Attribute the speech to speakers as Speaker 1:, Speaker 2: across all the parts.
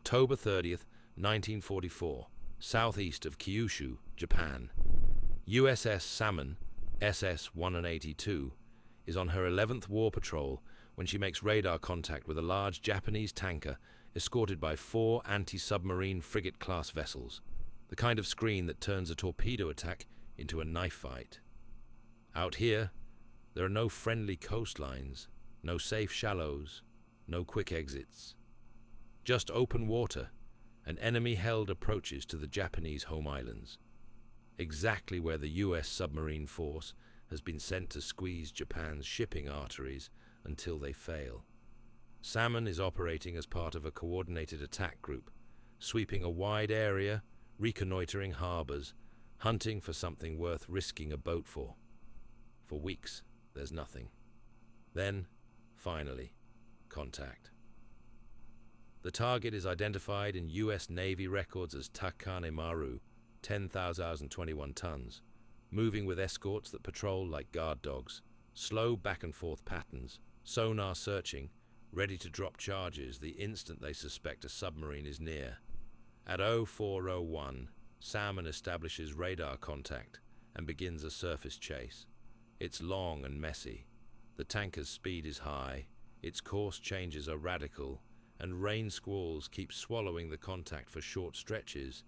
Speaker 1: October 30th, 1944, southeast of Kyushu, Japan. USS Salmon, SS-182, is on her 11th war patrol when she makes radar contact with a large Japanese tanker escorted by 4 anti-submarine frigate-class vessels, the kind of screen that turns a torpedo attack into a knife fight. Out here, there are no friendly coastlines, no safe shallows, no quick exits. Just open water and enemy-held approaches to the Japanese home islands, exactly where the US submarine force has been sent to squeeze Japan's shipping arteries until they fail. Salmon is operating as part of a coordinated attack group, sweeping a wide area, reconnoitering harbors, hunting for something worth risking a boat for. For weeks, there's nothing. Then, finally, contact. The target is identified in U.S. Navy records as Takane Maru, 10,021 tons, moving with escorts that patrol like guard dogs, slow back-and-forth patterns, sonar searching, ready to drop charges the instant they suspect a submarine is near. At 0401, Salmon establishes radar contact and begins a surface chase. It's long and messy. The tanker's speed is high, its course changes are radical, and rain squalls keep swallowing the contact for short stretches,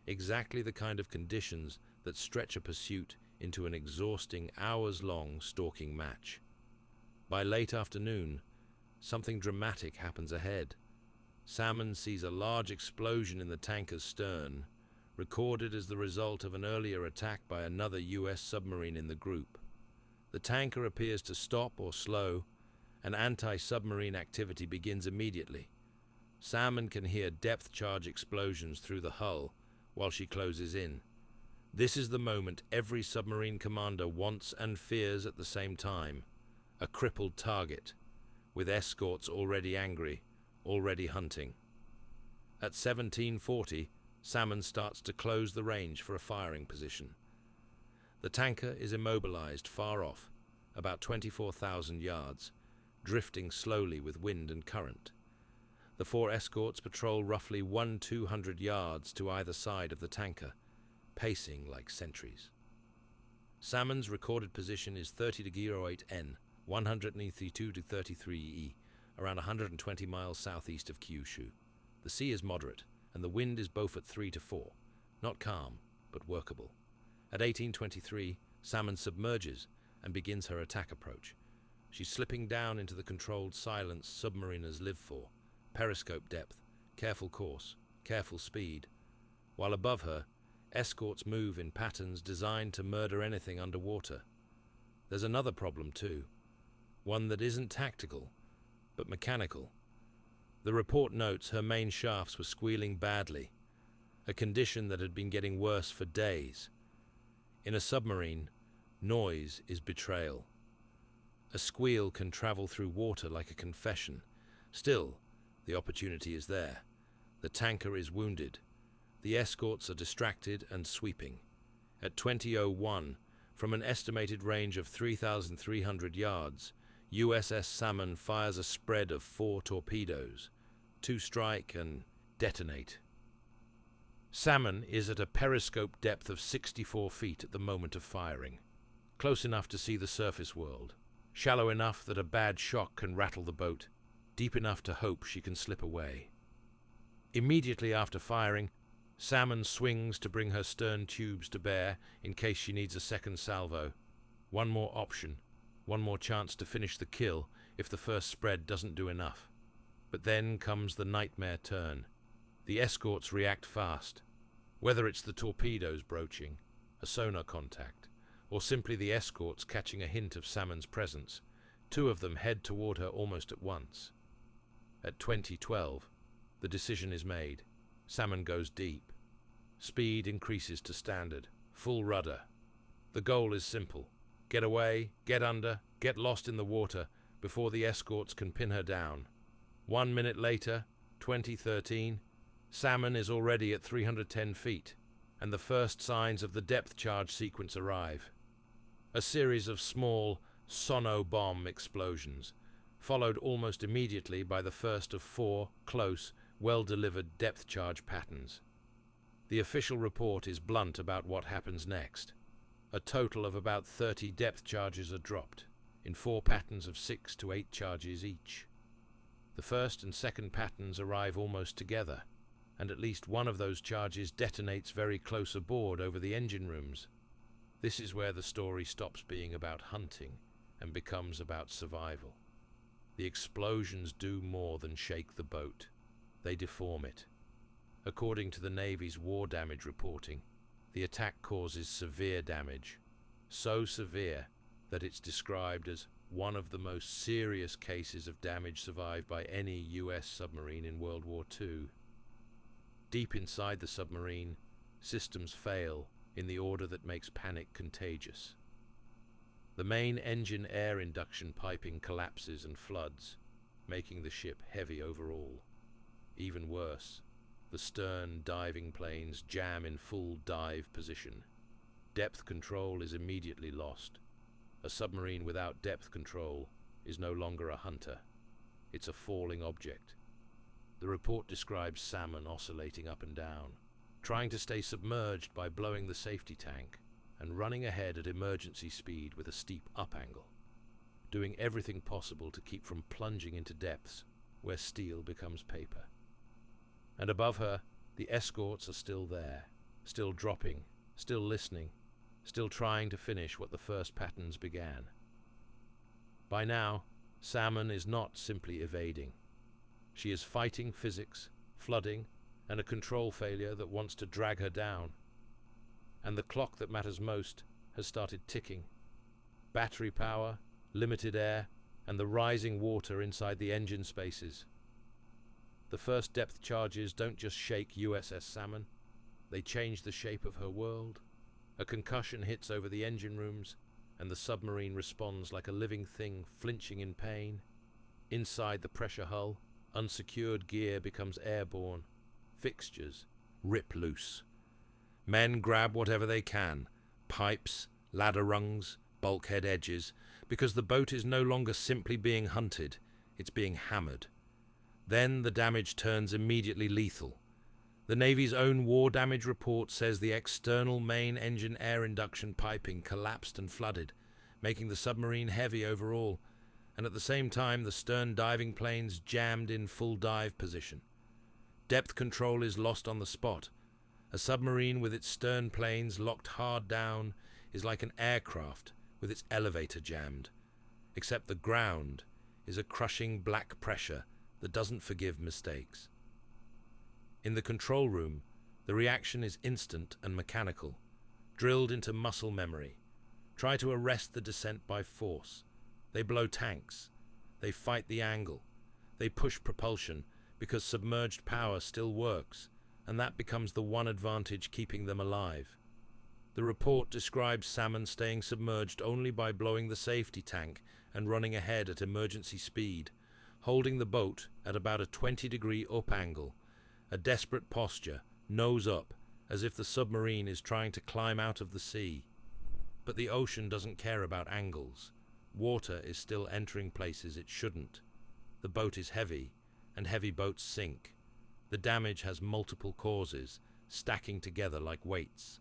Speaker 1: exactly the kind of conditions that stretch a pursuit into an exhausting hours-long stalking match. By late afternoon, something dramatic happens ahead. Salmon sees a large explosion in the tanker's stern, recorded as the result of an earlier attack by another US submarine in the group. The tanker appears to stop or slow, and anti-submarine activity begins immediately. Salmon can hear depth charge explosions through the hull while she closes in. This is the moment every submarine commander wants and fears at the same time: a crippled target, with escorts already angry, already hunting. At 1740, Salmon starts to close the range for a firing position. The tanker is immobilized far off, about 24,000 yards, drifting slowly with wind and current. The 4 escorts patrol roughly 200 yards to either side of the tanker, pacing like sentries. Salmon's recorded position is 30°08 N, 132°33 E, around 120 miles southeast of Kyushu. The sea is moderate, and the wind is Beaufort 3 to 4, not calm, but workable. At 1823, Salmon submerges and begins her attack approach. She's slipping down into the controlled silence submariners live for: periscope depth, careful course, careful speed. While above her, escorts move in patterns designed to murder anything underwater. There's another problem too, one that isn't tactical, but mechanical. The report notes her main shafts were squealing badly, a condition that had been getting worse for days. In a submarine, noise is betrayal. A squeal can travel through water like a confession. Still, the opportunity is there. The tanker is wounded. The escorts are distracted and sweeping. At 20:01, from an estimated range of 3,300 yards, USS Salmon fires a spread of 4 torpedoes. 2 strike and detonate. Salmon is at a periscope depth of 64 feet at the moment of firing, close enough to see the surface world, shallow enough that a bad shock can rattle the boat, deep enough to hope she can slip away. Immediately after firing, Salmon swings to bring her stern tubes to bear in case she needs a second salvo. One more option, one more chance to finish the kill if the first spread doesn't do enough. But then comes the nightmare turn. The escorts react fast. Whether it's the torpedoes broaching, a sonar contact, or simply the escorts catching a hint of Salmon's presence, 2 of them head toward her almost at once. At 20:12, the decision is made. Salmon goes deep. Speed increases to standard, full rudder. The goal is simple: get away, get under, get lost in the water before the escorts can pin her down. 1 minute later, 2013, Salmon is already at 310 feet, and the first signs of the depth charge sequence arrive. A series of small sono-bomb explosions, followed almost immediately by the first of 4 close, well-delivered depth charge patterns. The official report is blunt about what happens next. A total of about 30 depth charges are dropped, in 4 patterns of 6 to 8 charges each. The first and second patterns arrive almost together, and at least one of those charges detonates very close aboard over the engine rooms. This is where the story stops being about hunting and becomes about survival. The explosions do more than shake the boat. They deform it. According to the Navy's war damage reporting, the attack causes severe damage, so severe that it's described as one of the most serious cases of damage survived by any US submarine in World War II. Deep inside the submarine, systems fail in the order that makes panic contagious. The main engine air induction piping collapses and floods, making the ship heavy overall. Even worse, the stern diving planes jam in full dive position. Depth control is immediately lost. A submarine without depth control is no longer a hunter. It's a falling object. The report describes Salmon oscillating up and down, trying to stay submerged by blowing the safety tank, and running ahead at emergency speed with a steep up angle, doing everything possible to keep from plunging into depths where steel becomes paper. And above her, the escorts are still there, still dropping, still listening, still trying to finish what the first patterns began. By now, Salmon is not simply evading. She is fighting physics, flooding, and a control failure that wants to drag her down. And the clock that matters most has started ticking. Battery power, limited air, and the rising water inside the engine spaces. The first depth charges don't just shake USS Salmon, they change the shape of her world. A concussion hits over the engine rooms, and the submarine responds like a living thing flinching in pain. Inside the pressure hull, unsecured gear becomes airborne. Fixtures rip loose. Men grab whatever they can, pipes, ladder rungs, bulkhead edges, because the boat is no longer simply being hunted, it's being hammered. Then the damage turns immediately lethal. The Navy's own war damage report says the external main engine air induction piping collapsed and flooded, making the submarine heavy overall, and at the same time the stern diving planes jammed in full dive position. Depth control is lost on the spot. A submarine with its stern planes locked hard down is like an aircraft with its elevator jammed, except the ground is a crushing black pressure that doesn't forgive mistakes. In the control room, the reaction is instant and mechanical, drilled into muscle memory. Try to arrest the descent by force. They blow tanks. They fight the angle. They push propulsion because submerged power still works, and that becomes the one advantage keeping them alive. The report describes Salmon staying submerged only by blowing the safety tank and running ahead at emergency speed, holding the boat at about a 20-degree up angle, a desperate posture, nose up, as if the submarine is trying to climb out of the sea. But the ocean doesn't care about angles. Water is still entering places it shouldn't. The boat is heavy, and heavy boats sink. The damage has multiple causes, stacking together like weights.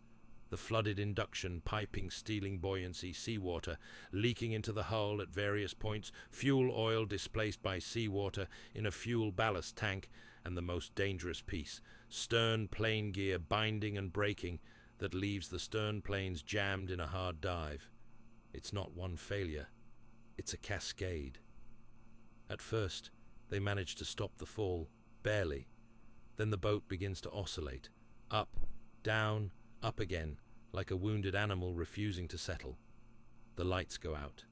Speaker 1: The flooded induction piping stealing buoyancy seawater, leaking into the hull at various points, fuel oil displaced by seawater in a fuel ballast tank, and the most dangerous piece, stern plane gear binding and breaking that leaves the stern planes jammed in a hard dive. It's not one failure, it's a cascade. At first, they manage to stop the fall, barely. Then the boat begins to oscillate, up, down, up again, like a wounded animal refusing to settle. The lights go out.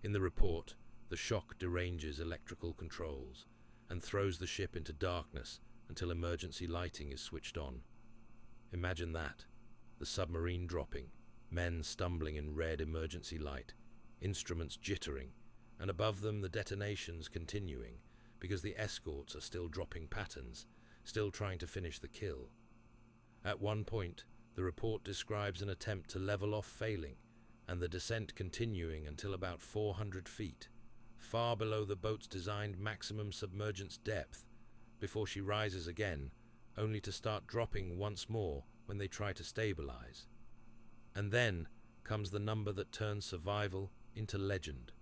Speaker 1: In the report, the shock deranges electrical controls and throws the ship into darkness until emergency lighting is switched on. Imagine that, the submarine dropping, men stumbling in red emergency light, instruments jittering, and above them the detonations continuing, because the escorts are still dropping patterns, still trying to finish the kill. At one point, the report describes an attempt to level off failing, and the descent continuing until about 400 feet, far below the boat's designed maximum submergence depth, before she rises again, only to start dropping once more when they try to stabilize. And then comes the number that turns survival into legend.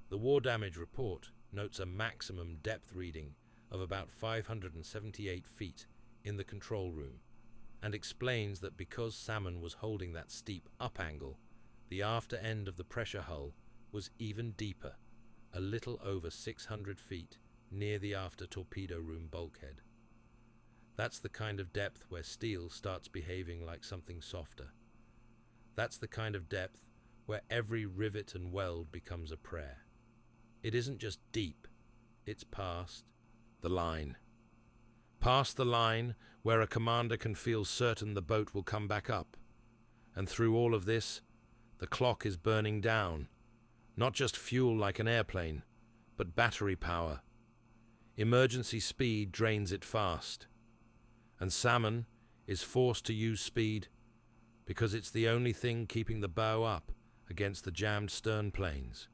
Speaker 1: The War Damage Report notes a maximum depth reading of about 578 feet in the control room, and explains that because Salmon was holding that steep up angle, the after end of the pressure hull was even deeper, a little over 600 feet near the after torpedo room bulkhead. That's the kind of depth where steel starts behaving like something softer. That's the kind of depth where every rivet and weld becomes a prayer. It isn't just deep, it's past the line. Past the line where a commander can feel certain the boat will come back up. And through all of this, the clock is burning down. Not just fuel like an airplane, but battery power. Emergency speed drains it fast. And Salmon is forced to use speed because it's the only thing keeping the bow up against the jammed stern planes.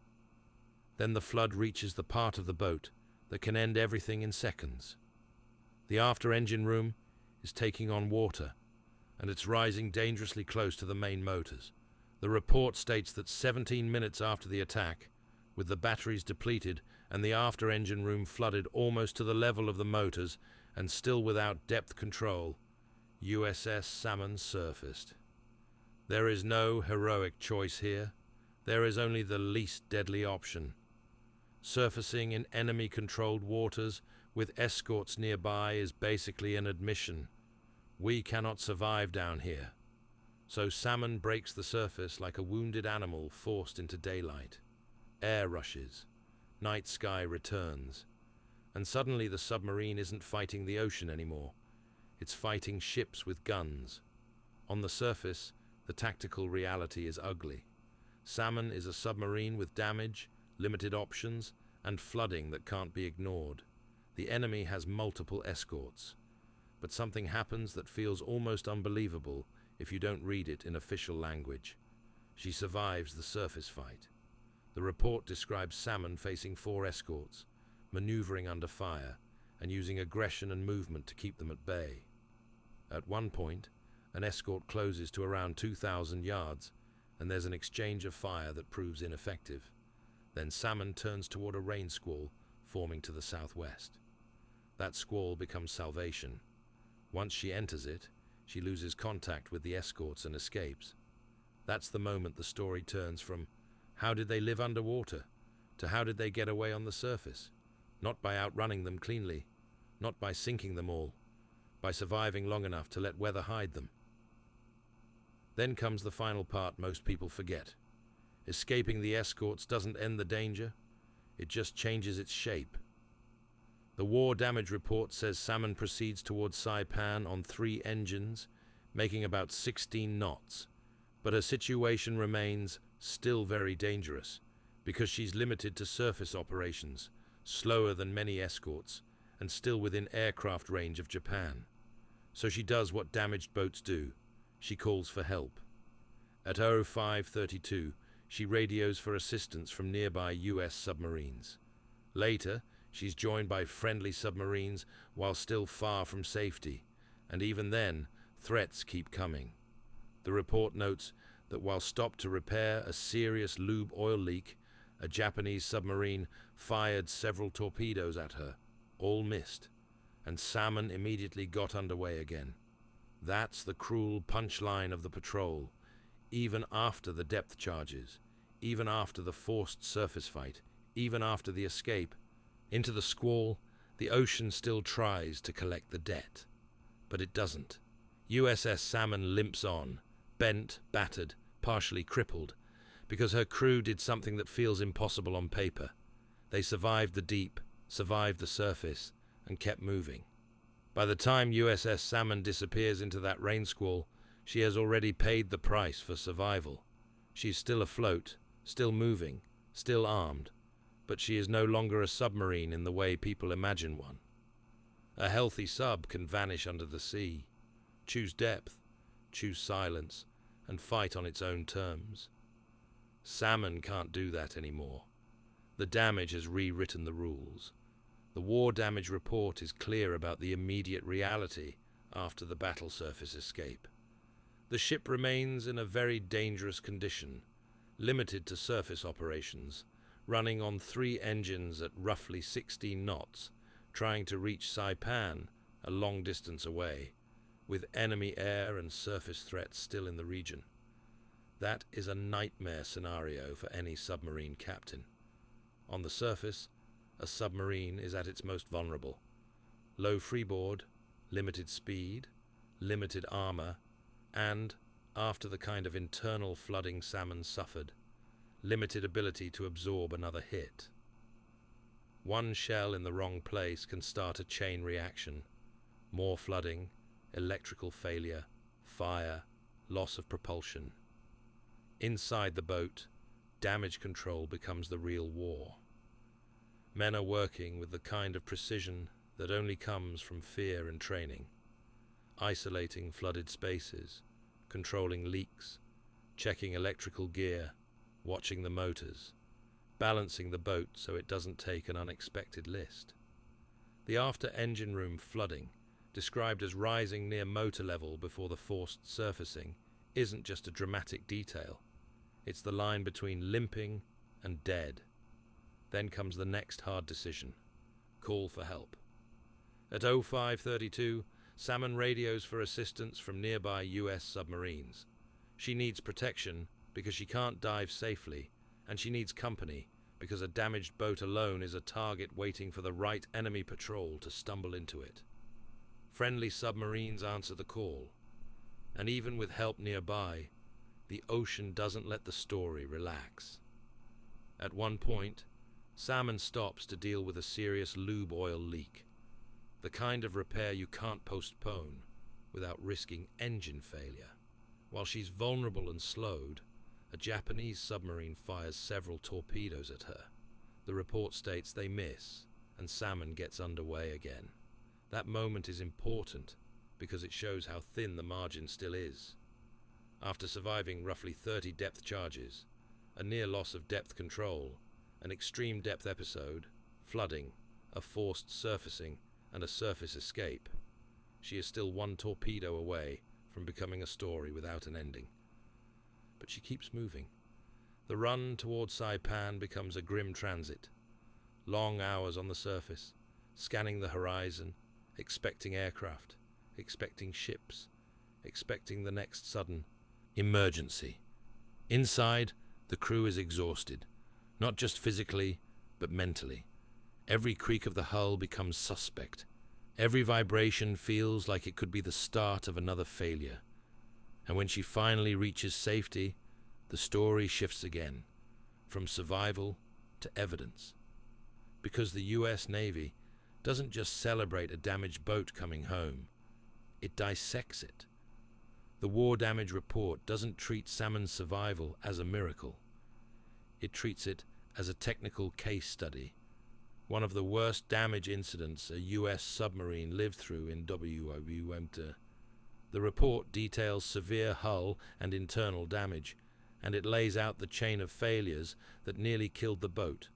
Speaker 1: Then the flood reaches the part of the boat that can end everything in seconds. The after engine room is taking on water, and it's rising dangerously close to the main motors. The report states that 17 minutes after the attack, with the batteries depleted and the after engine room flooded almost to the level of the motors and still without depth control, USS Salmon surfaced. There is no heroic choice here. There is only the least deadly option. Surfacing in enemy-controlled waters with escorts nearby is basically an admission. We cannot survive down here. So Salmon breaks the surface like a wounded animal forced into daylight. Air rushes. Night sky returns. And suddenly the submarine isn't fighting the ocean anymore. It's fighting ships with guns. On the surface, the tactical reality is ugly. Salmon is a submarine with damage, limited options, and flooding that can't be ignored. The enemy has multiple escorts. But something happens that feels almost unbelievable if you don't read it in official language. She survives the surface fight. The report describes Salmon facing 4 escorts, maneuvering under fire, and using aggression and movement to keep them at bay. At one point, an escort closes to around 2,000 yards, and there's an exchange of fire that proves ineffective. Then Salmon turns toward a rain squall forming to the southwest. That squall becomes salvation. Once she enters it, she loses contact with the escorts and escapes. That's the moment the story turns from how did they live underwater to how did they get away on the surface? Not by outrunning them cleanly, not by sinking them all, by surviving long enough to let weather hide them. Then comes the final part most people forget. Escaping the escorts doesn't end the danger, it just changes its shape. The War Damage Report says Salmon proceeds towards Saipan on 3 engines, making about 16 knots, but her situation remains still very dangerous because she's limited to surface operations, slower than many escorts, and still within aircraft range of Japan. So she does what damaged boats do. She calls for help. At 05:32, she radios for assistance from nearby US submarines. Later, she's joined by friendly submarines while still far from safety, and even then, threats keep coming. The report notes that while stopped to repair a serious lube oil leak, a Japanese submarine fired several torpedoes at her, all missed, and Salmon immediately got underway again. That's the cruel punchline of the patrol. Even after the depth charges, even after the forced surface fight, even after the escape, into the squall, the ocean still tries to collect the debt. But it doesn't. USS Salmon limps on, bent, battered, partially crippled, because her crew did something that feels impossible on paper. They survived the deep, survived the surface, and kept moving. By the time USS Salmon disappears into that rain squall, she has already paid the price for survival. She's still afloat, still moving, still armed, but she is no longer a submarine in the way people imagine one. A healthy sub can vanish under the sea, choose depth, choose silence, and fight on its own terms. Salmon can't do that anymore. The damage has rewritten the rules. The war damage report is clear about the immediate reality after the battle surface escape. The ship remains in a very dangerous condition, limited to surface operations, running on 3 engines at roughly 16 knots, trying to reach Saipan, a long distance away, with enemy air and surface threats still in the region. That is a nightmare scenario for any submarine captain. On the surface, a submarine is at its most vulnerable. Low freeboard, limited speed, limited armor, and, after the kind of internal flooding Salmon suffered, limited ability to absorb another hit. One shell in the wrong place can start a chain reaction. More flooding, electrical failure, fire, loss of propulsion. Inside the boat, damage control becomes the real war. Men are working with the kind of precision that only comes from fear and training, isolating flooded spaces, controlling leaks, checking electrical gear, watching the motors, balancing the boat so it doesn't take an unexpected list. The after-engine room flooding, described as rising near motor level before the forced surfacing, isn't just a dramatic detail. It's the line between limping and dead. Then comes the next hard decision: call for help. At 05:32, Salmon radios for assistance from nearby US submarines. She needs protection because she can't dive safely, and she needs company because a damaged boat alone is a target waiting for the right enemy patrol to stumble into it. Friendly submarines answer the call, and even with help nearby, the ocean doesn't let the story relax. At one point, Salmon stops to deal with a serious lube oil leak, the kind of repair you can't postpone without risking engine failure. While she's vulnerable and slowed, a Japanese submarine fires several torpedoes at her. The report states they miss, and Salmon gets underway again. That moment is important because it shows how thin the margin still is. After surviving roughly 30 depth charges, a near loss of depth control, an extreme depth episode, flooding, a forced surfacing, and a surface escape, she is still one torpedo away from becoming a story without an ending. But she keeps moving. The run towards Saipan becomes a grim transit. Long hours on the surface, scanning the horizon, expecting aircraft, expecting ships, expecting the next sudden emergency. Inside, the crew is exhausted, not just physically, but mentally. Every creak of the hull becomes suspect. Every vibration feels like it could be the start of another failure. And when she finally reaches safety, the story shifts again, from survival to evidence. Because the US Navy doesn't just celebrate a damaged boat coming home, it dissects it. The war damage report doesn't treat Salmon's survival as a miracle. It treats it as a technical case study, one of the worst damage incidents a US submarine lived through in WWII. The report details severe hull and internal damage, and it lays out the chain of failures that nearly killed the boat.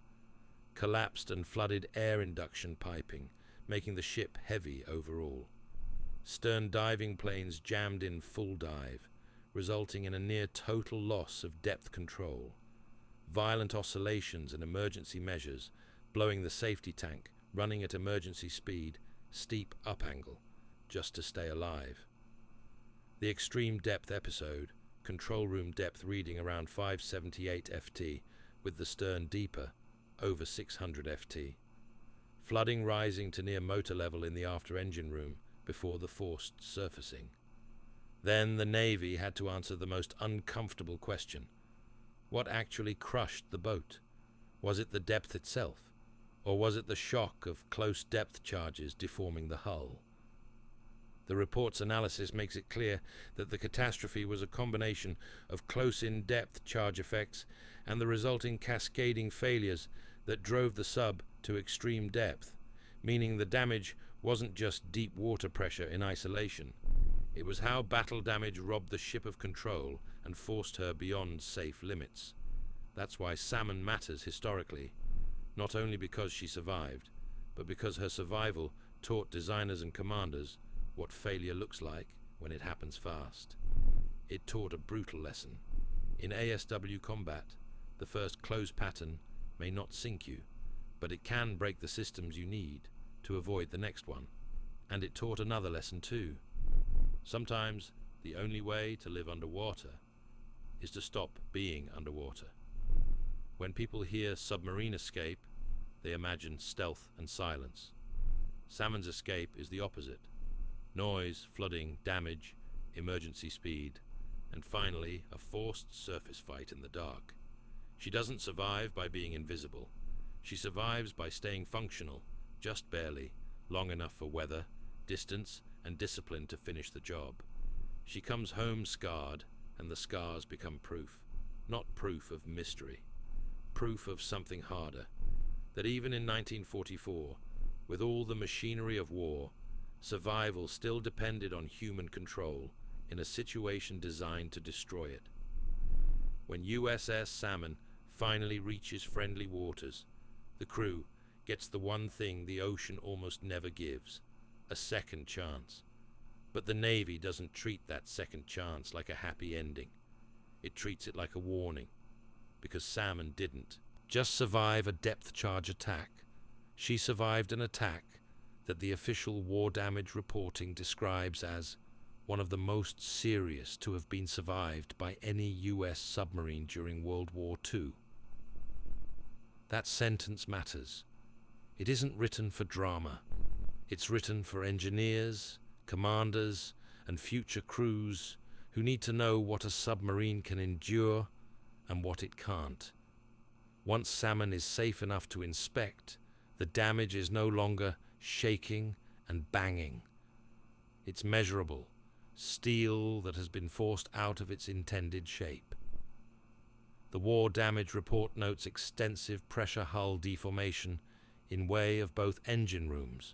Speaker 1: Collapsed and flooded air induction piping, making the ship heavy overall. Stern diving planes jammed in full dive, resulting in a near total loss of depth control. Violent oscillations and emergency measures, blowing the safety tank, running at emergency speed, steep up angle, just to stay alive. The extreme depth episode, control room depth reading around 578 FT, with the stern deeper, over 600 FT. Flooding rising to near motor level in the after-engine room before the forced surfacing. Then the Navy had to answer the most uncomfortable question. What actually crushed the boat? Was it the depth itself? Or was it the shock of close depth charges deforming the hull? The report's analysis makes it clear that the catastrophe was a combination of close-in depth charge effects and the resulting cascading failures that drove the sub to extreme depth, meaning the damage wasn't just deep water pressure in isolation. It was how battle damage robbed the ship of control and forced her beyond safe limits. That's why Salmon matters historically, not only because she survived, but because her survival taught designers and commanders what failure looks like when it happens fast. It taught a brutal lesson. In ASW combat, the first close pattern may not sink you, but it can break the systems you need to avoid the next one. And it taught another lesson too. Sometimes the only way to live underwater is to stop being underwater. When people hear submarine escape, they imagine stealth and silence. Salmon's escape is the opposite. Noise, flooding, damage, emergency speed, and finally a forced surface fight in the dark. She doesn't survive by being invisible. She survives by staying functional, just barely, long enough for weather, distance, and discipline to finish the job. She comes home scarred, and the scars become proof. Not proof of mystery. Proof of something harder. That even in 1944, with all the machinery of war, survival still depended on human control in a situation designed to destroy it. When USS Salmon finally reaches friendly waters, the crew gets the one thing the ocean almost never gives, a second chance. But the Navy doesn't treat that second chance like a happy ending. It treats it like a warning, because Salmon didn't just survive a depth charge attack. She survived an attack that the official war damage reporting describes as one of the most serious to have been survived by any US submarine during World War II. That sentence matters. It isn't written for drama. It's written for engineers, commanders, and future crews who need to know what a submarine can endure and what it can't. Once Salmon is safe enough to inspect, the damage is no longer shaking and banging. It's measurable, steel that has been forced out of its intended shape. The war damage report notes extensive pressure hull deformation in way of both engine rooms,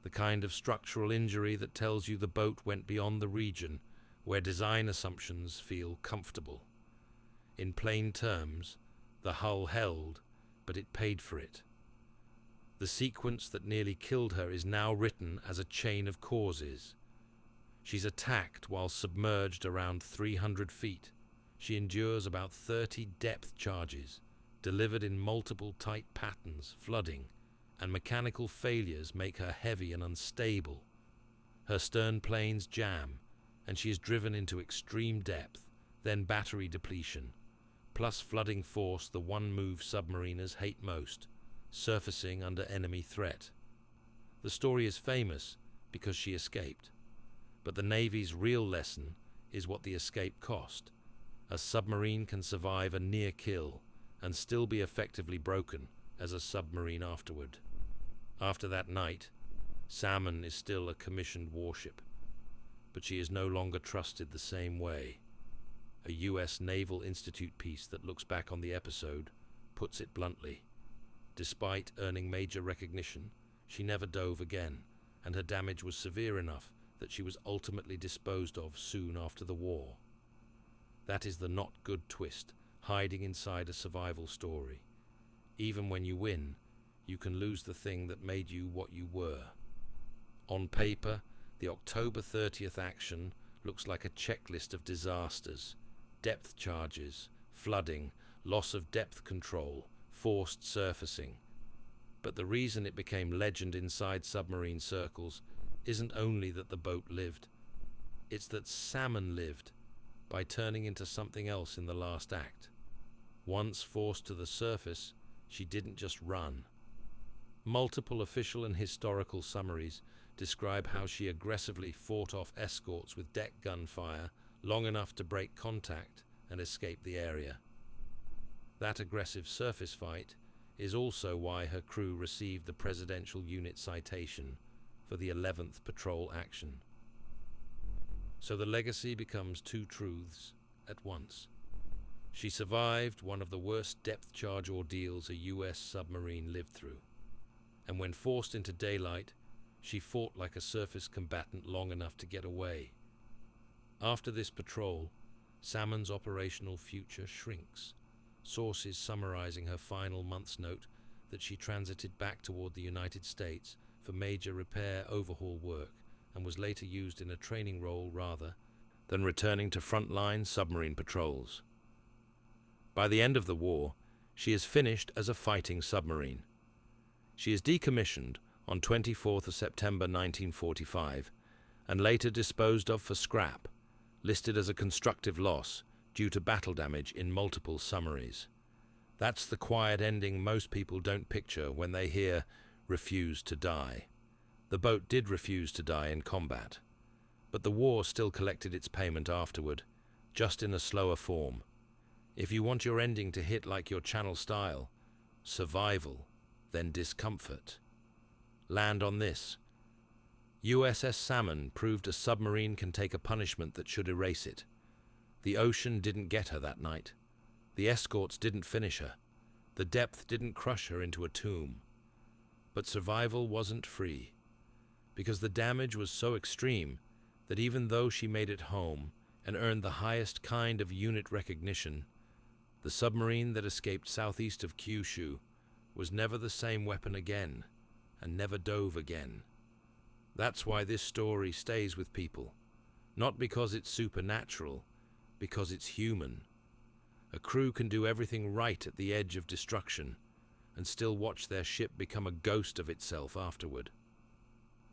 Speaker 1: the kind of structural injury that tells you the boat went beyond the region where design assumptions feel comfortable. In plain terms, the hull held, but it paid for it. The sequence that nearly killed her is now written as a chain of causes. She's attacked while submerged around 300 feet. She endures about 30 depth charges, delivered in multiple tight patterns, flooding, and mechanical failures make her heavy and unstable. Her stern planes jam, and she is driven into extreme depth, then battery depletion, plus flooding force the one-move submariners hate most, surfacing under enemy threat. The story is famous because she escaped, but the Navy's real lesson is what the escape cost. A submarine can survive a near kill and still be effectively broken as a submarine afterward. After that night, Salmon is still a commissioned warship, but she is no longer trusted the same way. A U.S. Naval Institute piece that looks back on the episode puts it bluntly. Despite earning major recognition, she never dove again, and her damage was severe enough that she was ultimately disposed of soon after the war. That is the not good twist hiding inside a survival story. Even when you win, you can lose the thing that made you what you were. On paper, the October 30th action looks like a checklist of disasters: depth charges, flooding, loss of depth control, forced surfacing. But the reason it became legend inside submarine circles isn't only that the boat lived, it's that Salmon lived by turning into something else in the last act. Once forced to the surface, she didn't just run. Multiple official and historical summaries describe how she aggressively fought off escorts with deck gunfire long enough to break contact and escape the area. That aggressive surface fight is also why her crew received the Presidential Unit Citation for the 11th patrol action. So the legacy becomes two truths at once. She survived one of the worst depth charge ordeals a US submarine lived through, and when forced into daylight, she fought like a surface combatant long enough to get away. After this patrol, Salmon's operational future shrinks, sources summarizing her final month's note that she transited back toward the United States for major repair overhaul work and was later used in a training role rather than returning to frontline submarine patrols. By the end of the war, she is finished as a fighting submarine. She is decommissioned on 24th of September 1945 and later disposed of for scrap, listed as a constructive loss due to battle damage in multiple summaries. That's the quiet ending most people don't picture when they hear "refuse to die." The boat did refuse to die in combat, but the war still collected its payment afterward, just in a slower form. If you want your ending to hit like your channel style, survival, then discomfort. Land on this. USS Salmon proved a submarine can take a punishment that should erase it. The ocean didn't get her that night. The escorts didn't finish her. The depth didn't crush her into a tomb. But survival wasn't free, because the damage was so extreme that even though she made it home and earned the highest kind of unit recognition, the submarine that escaped southeast of Kyushu was never the same weapon again and never dove again. That's why this story stays with people, not because it's supernatural, because it's human. A crew can do everything right at the edge of destruction and still watch their ship become a ghost of itself afterward.